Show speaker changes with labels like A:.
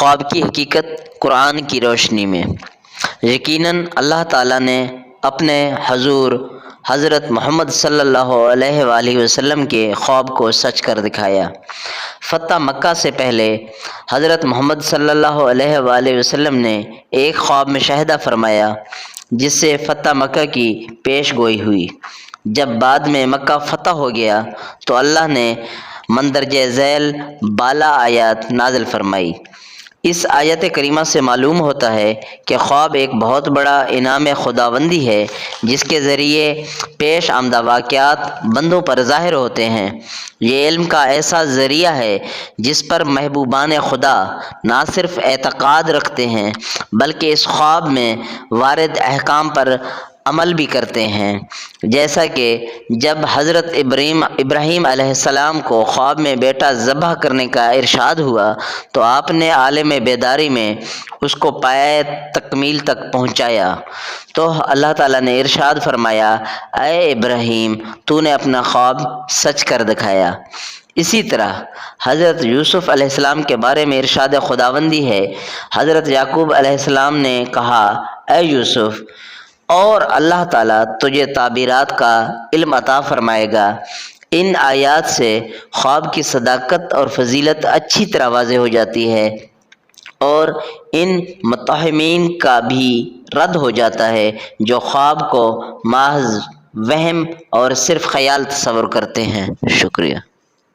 A: خواب کی حقیقت قرآن کی روشنی میں۔ یقیناً اللہ تعالیٰ نے اپنے حضور حضرت محمد صلی اللہ علیہ وآلہ وسلم کے خواب کو سچ کر دکھایا۔ فتح مکہ سے پہلے حضرت محمد صلی اللہ علیہ وآلہ وسلم نے ایک خواب مشاہدہ فرمایا جس سے فتح مکہ کی پیش گوئی ہوئی۔ جب بعد میں مکہ فتح ہو گیا تو اللہ نے مندرجہ ذیل بالا آیات نازل فرمائی۔ اس آیت کریمہ سے معلوم ہوتا ہے کہ خواب ایک بہت بڑا انعام خداوندی ہے جس کے ذریعے پیش آمدہ واقعات بندوں پر ظاہر ہوتے ہیں۔ یہ علم کا ایسا ذریعہ ہے جس پر محبوبان خدا نہ صرف اعتقاد رکھتے ہیں بلکہ اس خواب میں وارد احکام پر عمل بھی کرتے ہیں، جیسا کہ جب حضرت ابراہیم علیہ السلام کو خواب میں بیٹا ذبح کرنے کا ارشاد ہوا تو آپ نے عالم بیداری میں اس کو پایۂ تکمیل تک پہنچایا تو اللہ تعالیٰ نے ارشاد فرمایا، اے ابراہیم تو نے اپنا خواب سچ کر دکھایا۔ اسی طرح حضرت یوسف علیہ السلام کے بارے میں ارشاد خداوندی ہے، حضرت یعقوب علیہ السلام نے کہا، اے یوسف، اور اللہ تعالیٰ تجھے تعبیرات کا علم عطا فرمائے گا۔ ان آیات سے خواب کی صداقت اور فضیلت اچھی طرح واضح ہو جاتی ہے اور ان متوہمین کا بھی رد ہو جاتا ہے جو خواب کو محض وہم اور صرف خیال تصور کرتے ہیں۔ شکریہ۔